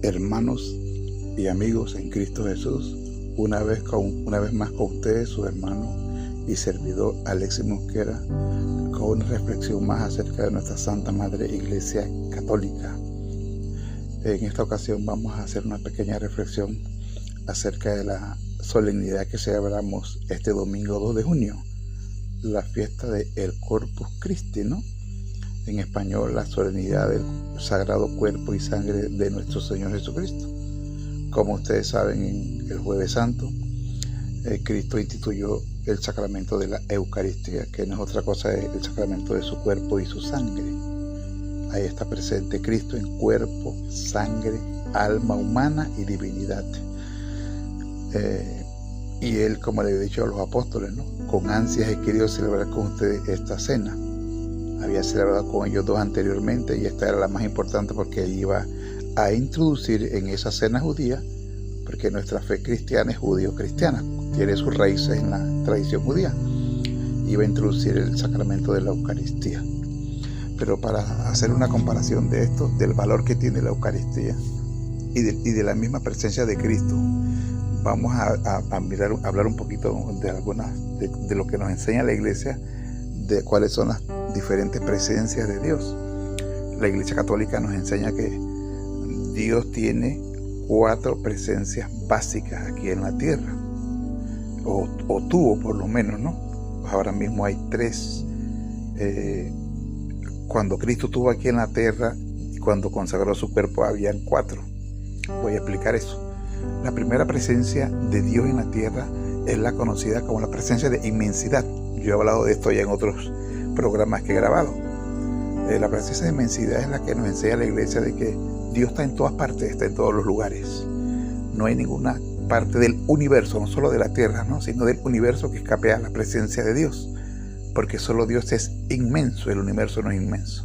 Hermanos y amigos en Cristo Jesús, una vez más con ustedes, su hermano y servidor Alexis Mosquera, con una reflexión más acerca de nuestra Santa Madre Iglesia Católica. En esta ocasión vamos a hacer una pequeña reflexión acerca de la solemnidad que celebramos este domingo 2 de junio, la fiesta del Corpus Christi, ¿no? En español, la solemnidad del sagrado cuerpo y sangre de nuestro Señor Jesucristo. Como ustedes saben, en el Jueves Santo, Cristo instituyó el sacramento de la Eucaristía, que no es otra cosa que el sacramento de su cuerpo y su sangre. Ahí está presente Cristo en cuerpo, sangre, alma humana y divinidad. Y Él, como le he dicho a los apóstoles, ¿no? Con ansias he querido celebrar con ustedes esta cena. Había celebrado con ellos dos anteriormente y esta era la más importante porque iba a introducir en esa cena judía, porque nuestra fe cristiana es judío-cristiana, tiene sus raíces en la tradición judía. Iba a introducir el sacramento de la Eucaristía. Pero para hacer una comparación de esto, del valor que tiene la Eucaristía y de la misma presencia de Cristo, vamos a hablar un poquito de lo que nos enseña la Iglesia, de cuáles son las diferentes presencias de Dios. La Iglesia Católica nos enseña que Dios tiene 4 presencias básicas aquí en la tierra, o tuvo por lo menos, ¿no? Pues ahora mismo hay 3. Cuando Cristo estuvo aquí en la tierra y cuando consagró su cuerpo habían 4. Voy a explicar eso. La primera presencia de Dios en la tierra es la conocida como la presencia de inmensidad. Yo he hablado de esto ya en otros programas que he grabado. La presencia de inmensidad es la que nos enseña la Iglesia de que Dios está en todas partes, está en todos los lugares. No hay ninguna parte del universo, no solo de la tierra, ¿no? Sino del universo que escape a la presencia de Dios. Porque solo Dios es inmenso, el universo no es inmenso.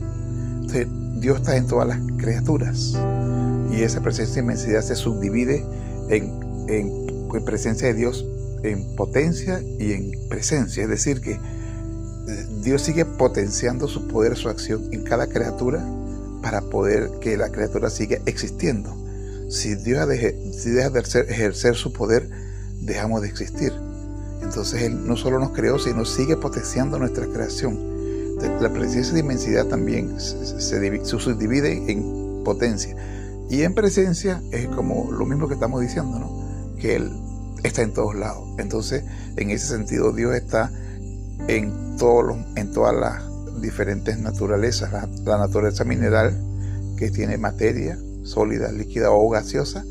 Entonces, Dios está en todas las criaturas. Y esa presencia de inmensidad se subdivide en presencia de Dios, en potencia y en presencia. Es decir, que Dios sigue potenciando su poder, su acción en cada criatura para poder que la criatura siga existiendo. Si Dios deja de ejercer su poder, dejamos de existir. Entonces Él no solo nos creó, sino sigue potenciando nuestra creación. Entonces, la presencia de inmensidad también se subdivide en potencia. Y en presencia es como lo mismo que estamos diciendo, ¿no? Que Él está en todos lados. Entonces, en ese sentido, Dios está en todas las diferentes naturalezas. La naturaleza mineral, que tiene materia sólida, líquida o gaseosa,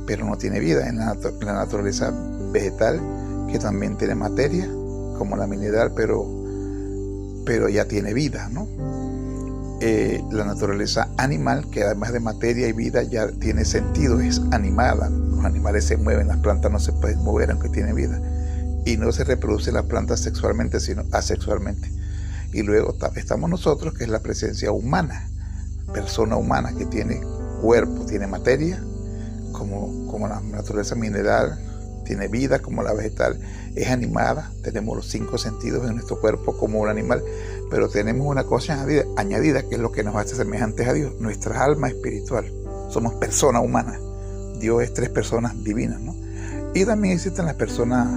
pero no tiene vida. En la naturaleza vegetal, que también tiene materia, como la mineral, pero ya tiene vida, ¿no? La naturaleza animal, que además de materia y vida ya tiene sentido, es animada. Los animales se mueven, las plantas no se pueden mover aunque tienen vida. Y no se reproduce las plantas sexualmente, sino asexualmente. Y luego estamos nosotros, que es la presencia humana, persona humana, que tiene cuerpo, tiene materia, como la naturaleza mineral, tiene vida, como la vegetal es animada. Tenemos los 5 sentidos en nuestro cuerpo como un animal, pero tenemos una cosa añadida que es lo que nos hace semejantes a Dios, nuestra alma espiritual. Somos personas humanas. Dios es 3 personas divinas, ¿no? Y también existen las personas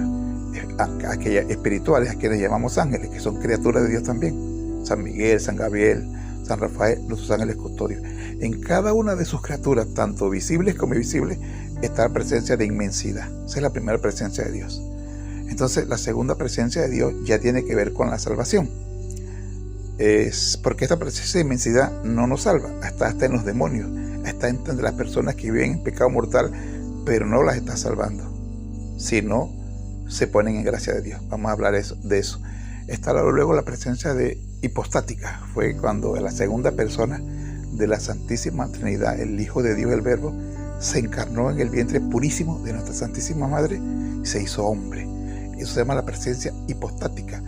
aquellas espirituales, a quienes llamamos ángeles, que son criaturas de Dios también. San Miguel, San Gabriel, San Rafael, nuestros ángeles custodios. En cada una de sus criaturas, tanto visibles como invisibles, está la presencia de inmensidad. Esa es la primera presencia de Dios. Entonces, la segunda presencia de Dios ya tiene que ver con la salvación. Es porque esta presencia de inmensidad no nos salva, está en los demonios, está entre las personas que viven en pecado mortal, pero no las está salvando, sino se ponen en gracia de Dios. Vamos a hablar de eso. Está luego la presencia de hipostática. Fue cuando la segunda persona de la Santísima Trinidad, el Hijo de Dios, el Verbo, se encarnó en el vientre purísimo de nuestra Santísima Madre y se hizo hombre. Eso se llama la presencia hipostática.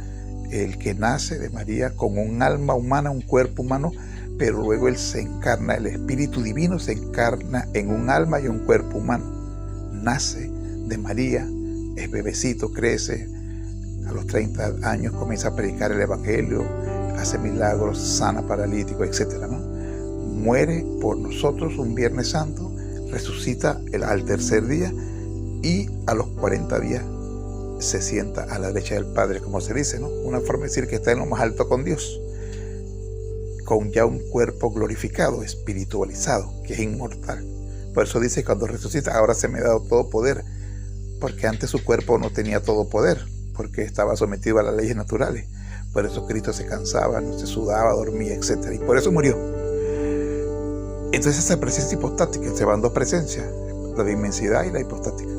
El que nace de María con un alma humana, un cuerpo humano, pero luego Él se encarna, el Espíritu Divino se encarna en un alma y un cuerpo humano. Nace de María, es bebecito, crece, a los 30 años comienza a predicar el Evangelio, hace milagros, sana paralíticos, etc., ¿no? Muere por nosotros un Viernes Santo, resucita al tercer día y a los 40 días se sienta a la derecha del Padre, como se dice, ¿no? Una forma de decir que está en lo más alto con Dios, con ya un cuerpo glorificado, espiritualizado, que es inmortal. Por eso dice, cuando resucita, ahora se me ha dado todo poder, porque antes su cuerpo no tenía todo poder, porque estaba sometido a las leyes naturales. Por eso Cristo se cansaba, no se sudaba, dormía, etc. Y por eso murió. Entonces esa presencia hipostática, se van dos presencias, la de inmensidad y la hipostática.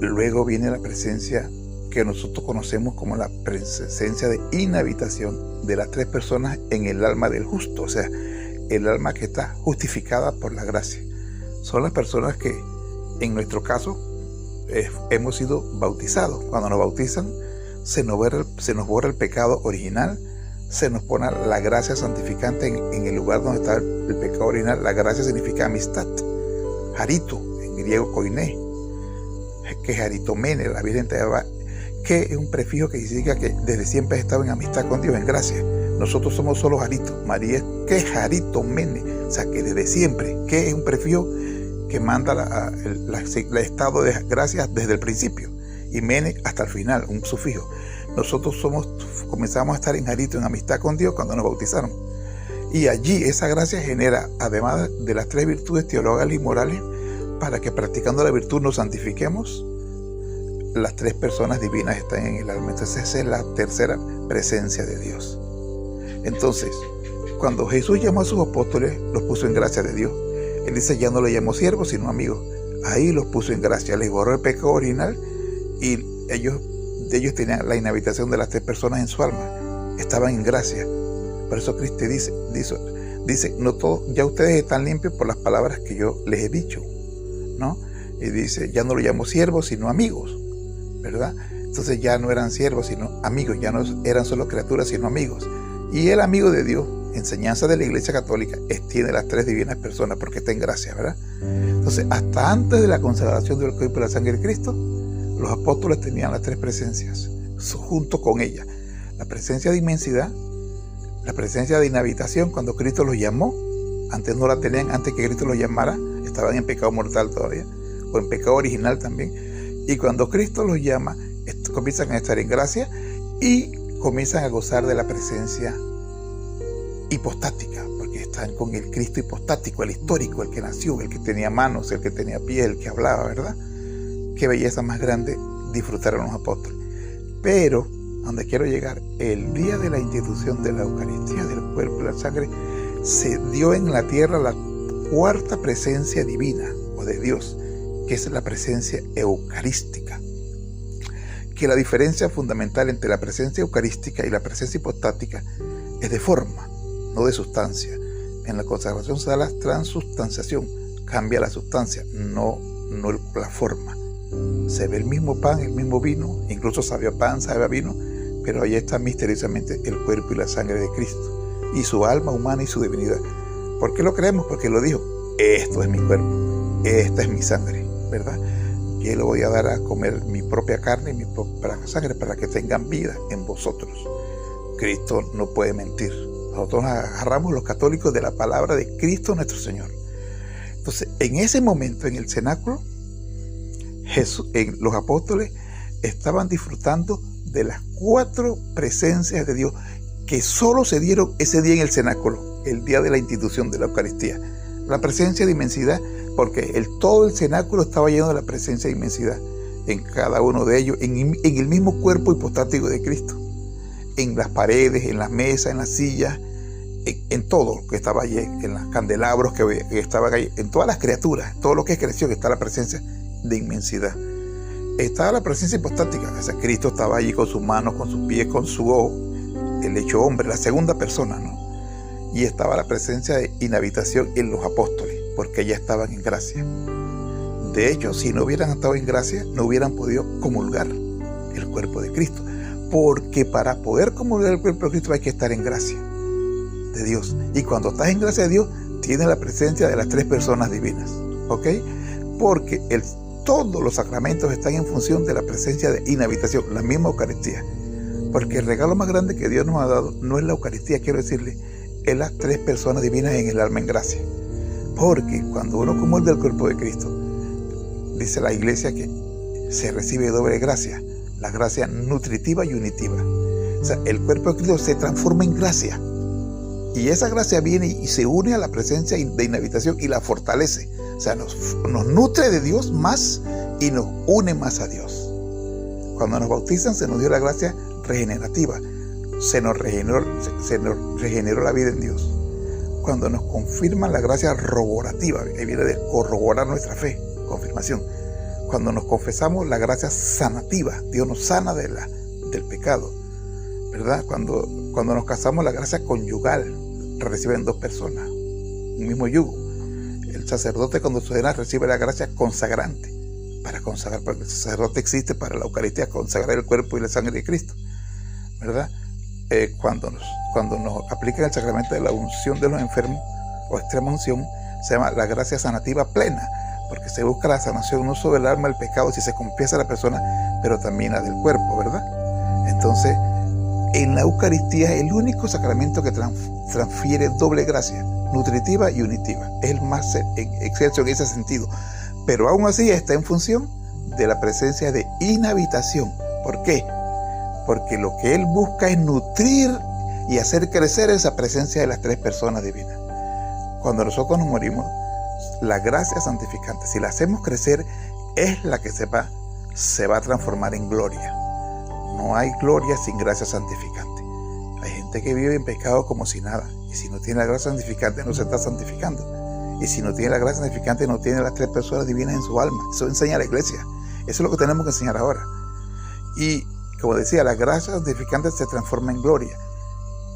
Luego viene la presencia que nosotros conocemos como la presencia de inhabitación de las tres personas en el alma del justo, o sea, el alma que está justificada por la gracia. Son las personas que, en nuestro caso, hemos sido bautizados. Cuando nos bautizan, se nos borra el pecado original, se nos pone la gracia santificante en el lugar donde está el pecado original. La gracia significa amistad, harito, en griego koiné, que es haritomene, la Virgen te va, que es un prefijo que significa que desde siempre has estado en amistad con Dios, en gracia. Nosotros somos solo harito. María es que es haritomene, o sea que desde siempre, que es un prefijo que manda el estado de gracia desde el principio, y mene hasta el final, un sufijo. Nosotros comenzamos a estar en harito, en amistad con Dios cuando nos bautizaron. Y allí esa gracia genera, además de las tres virtudes teologales y morales, para que practicando la virtud nos santifiquemos, las tres personas divinas están en el alma. Entonces esa es la tercera presencia de Dios. Entonces, cuando Jesús llamó a sus apóstoles, los puso en gracia de Dios. Él dice, ya no le llamó siervos, sino amigos. Ahí los puso en gracia, les borró el pecado original y ellos tenían la inhabitación de las tres personas en su alma. Estaban en gracia. Por eso Cristo dice, no todos, ya ustedes están limpios por las palabras que yo les he dicho, ¿no? Y dice, ya no lo llamo siervos, sino amigos, ¿verdad? Entonces ya no eran siervos, sino amigos, ya no eran solo criaturas, sino amigos. Y el amigo de Dios, enseñanza de la Iglesia Católica, tiene las tres divinas personas porque está en gracia, ¿verdad? Entonces, hasta antes de la consagración del cuerpo y la sangre de Cristo, los apóstoles tenían las tres presencias, junto con ella. La presencia de inmensidad, la presencia de inhabitación, cuando Cristo los llamó, antes no la tenían, antes que Cristo los llamara, estaban en pecado mortal todavía, o en pecado original también. Y cuando Cristo los llama, comienzan a estar en gracia y comienzan a gozar de la presencia hipostática, porque están con el Cristo hipostático, el histórico, el que nació, el que tenía manos, el que tenía pies, el que hablaba, ¿verdad? Qué belleza más grande disfrutaron los apóstoles. Pero, donde quiero llegar, el día de la institución de la Eucaristía, del cuerpo y la sangre, se dio en la tierra la cuarta presencia divina, o de Dios, que es la presencia eucarística. Que la diferencia fundamental entre la presencia eucarística y la presencia hipostática es de forma, no de sustancia. En la consagración se da la transustanciación, cambia la sustancia, no la forma. Se ve el mismo pan, el mismo vino, incluso sabe a pan, sabe a vino, pero allí está misteriosamente el cuerpo y la sangre de Cristo, y su alma humana y su divinidad. ¿Por qué lo creemos? Porque lo dijo, esto es mi cuerpo, esta es mi sangre, ¿verdad? Yo le voy a dar a comer mi propia carne y mi propia sangre para que tengan vida en vosotros. Cristo no puede mentir. Nosotros nos agarramos los católicos de la palabra de Cristo nuestro Señor. Entonces, en ese momento, en el cenáculo, los apóstoles estaban disfrutando de las cuatro presencias de Dios que solo se dieron ese día en el cenáculo, el día de la institución de la Eucaristía. La presencia de inmensidad, porque todo el cenáculo estaba lleno de la presencia de inmensidad en cada uno de ellos, en el mismo cuerpo hipostático de Cristo, en las paredes, en las mesas, en las sillas, en todo lo que estaba allí, en los candelabros que estaban ahí, en todas las criaturas, todo lo que es creación, está la presencia de inmensidad. Estaba la presencia hipostática, o sea, Cristo estaba allí con sus manos, con sus pies, con su ojo, el hecho hombre, la segunda persona, ¿no? Y estaba la presencia de inhabitación en los apóstoles, porque ya estaban en gracia. De hecho, si no hubieran estado en gracia, no hubieran podido comulgar el cuerpo de Cristo, porque para poder comulgar el cuerpo de Cristo hay que estar en gracia de Dios. Y cuando estás en gracia de Dios, tienes la presencia de las tres personas divinas, ¿ok? Porque todos los sacramentos están en función de la presencia de inhabitación, la misma Eucaristía. Porque el regalo más grande que Dios nos ha dado no es la Eucaristía, quiero decirle, es las tres personas divinas en el alma en gracia. Porque cuando uno comulga el cuerpo de Cristo, dice la iglesia que se recibe doble gracia, la gracia nutritiva y unitiva. O sea, el cuerpo de Cristo se transforma en gracia. Y esa gracia viene y se une a la presencia de inhabitación y la fortalece. O sea, nos nutre de Dios más y nos une más a Dios. Cuando nos bautizan se nos dio la gracia regenerativa. Se nos regeneró la vida en Dios. Cuando nos confirman la gracia roborativa, que viene de corroborar nuestra fe, confirmación. Cuando nos confesamos la gracia sanativa, Dios nos sana del pecado, ¿verdad? Cuando nos casamos, la gracia conyugal, reciben dos personas, un mismo yugo. El sacerdote cuando se ordena recibe la gracia consagrante, para consagrar, porque el sacerdote existe para la Eucaristía, consagrar el cuerpo y la sangre de Cristo, ¿verdad? Cuando nos aplican el sacramento de la unción de los enfermos, o extrema unción, se llama la gracia sanativa plena, porque se busca la sanación no solo del alma del pecado, si se confiesa a la persona, pero también la del cuerpo, ¿verdad? Entonces, en la Eucaristía es el único sacramento que transfiere doble gracia, nutritiva y unitiva. Es el más excelso en ese sentido. Pero aún así está en función de la presencia de inhabitación. ¿Por qué? Porque lo que Él busca es nutrir y hacer crecer esa presencia de las tres personas divinas. Cuando nosotros nos morimos, la gracia santificante, si la hacemos crecer, es la que se va a transformar en gloria. No hay gloria sin gracia santificante. Hay gente que vive en pecado como si nada, y si no tiene la gracia santificante no se está santificando, y si no tiene la gracia santificante no tiene las tres personas divinas en su alma. Eso enseña la iglesia. Eso es lo que tenemos que enseñar ahora. Y como decía, la gracia santificante se transforma en gloria,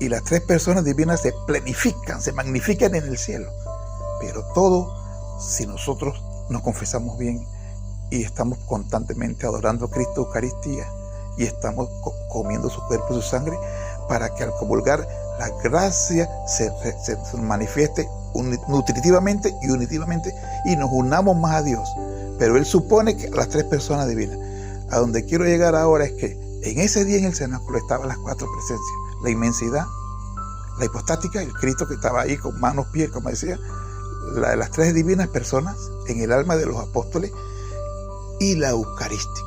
y las tres personas divinas se plenifican, se magnifican en el cielo. Pero todo si nosotros nos confesamos bien y estamos constantemente adorando a Cristo Eucaristía y estamos comiendo su cuerpo y su sangre, para que al comulgar la gracia se manifieste nutritivamente y unitivamente y nos unamos más a Dios. Pero Él supone que las tres personas divinas. A donde quiero llegar ahora es que en ese día en el cenáculo estaban las cuatro presencias: la inmensidad, la hipostática, el Cristo que estaba ahí con manos, pies, como decía, la de las tres divinas personas en el alma de los apóstoles, y la eucarística.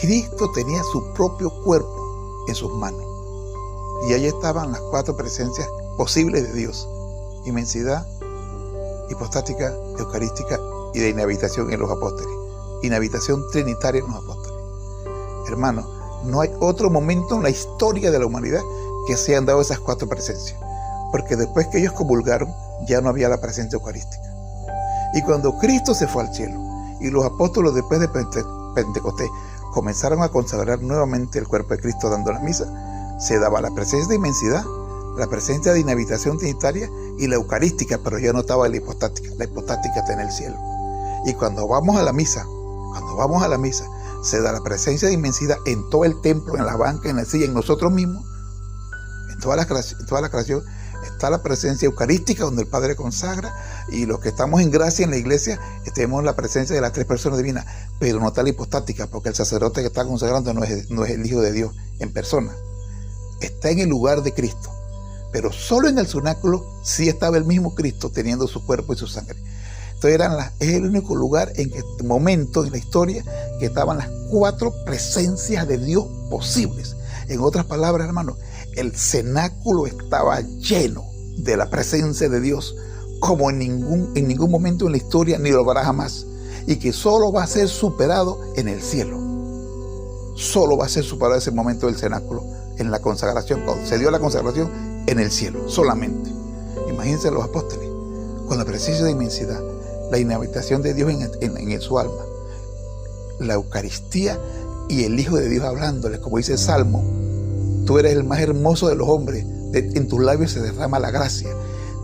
Cristo tenía su propio cuerpo en sus manos, y ahí estaban las cuatro presencias posibles de Dios: inmensidad, hipostática, eucarística y de inhabitación en los apóstoles, inhabitación trinitaria en los apóstoles. Hermanos, no hay otro momento en la historia de la humanidad que se hayan dado esas cuatro presencias, porque después que ellos comulgaron ya no había la presencia eucarística. Y cuando Cristo se fue al cielo y los apóstoles después de Pentecostés comenzaron a consagrar nuevamente el cuerpo de Cristo dando la misa, se daba la presencia de inmensidad, la presencia de inhabitación trinitaria y la eucarística, pero ya no estaba la hipostática está en el cielo. Y cuando vamos a la misa, se da la presencia de inmensidad en todo el templo, en la banca, en la silla, en nosotros mismos, en toda la creación. Está la presencia eucarística donde el Padre consagra, y los que estamos en gracia en la iglesia tenemos la presencia de las tres personas divinas, pero no está la hipostática, porque el sacerdote que está consagrando no es el Hijo de Dios en persona, está en el lugar de Cristo, pero solo en el cenáculo sí estaba el mismo Cristo teniendo su cuerpo y su sangre. Entonces es el único lugar en este momento en la historia que estaban las cuatro presencias de Dios posibles. En otras palabras, hermanos, el cenáculo estaba lleno de la presencia de Dios como en ningún momento en la historia, ni lo habrá jamás, y que solo va a ser superado en el cielo. Solo va a ser superado ese momento del cenáculo en la consagración, cuando se dio la consagración en el cielo, solamente. Imagínense los apóstoles con la presencia de inmensidad, la inhabitación de Dios en su alma, la Eucaristía y el Hijo de Dios hablándoles, como dice el Salmo: tú eres el más hermoso de los hombres, en tus labios se derrama la gracia.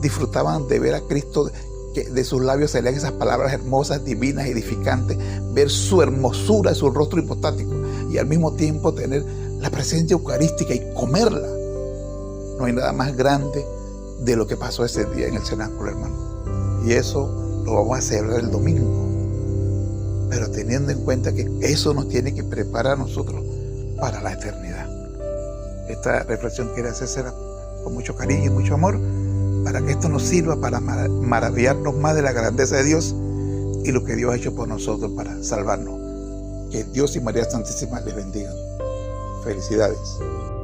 Disfrutaban de ver a Cristo, que de sus labios salían esas palabras hermosas, divinas, edificantes, ver su hermosura, su rostro hipostático, y al mismo tiempo tener la presencia eucarística y comerla. No hay nada más grande de lo que pasó ese día en el cenáculo, hermano. Y eso lo vamos a celebrar el domingo, pero teniendo en cuenta que eso nos tiene que preparar a nosotros para la eternidad. Esta reflexión quiere hacerse con mucho cariño y mucho amor para que esto nos sirva para maravillarnos más de la grandeza de Dios y lo que Dios ha hecho por nosotros para salvarnos. Que Dios y María Santísima les bendigan. Felicidades.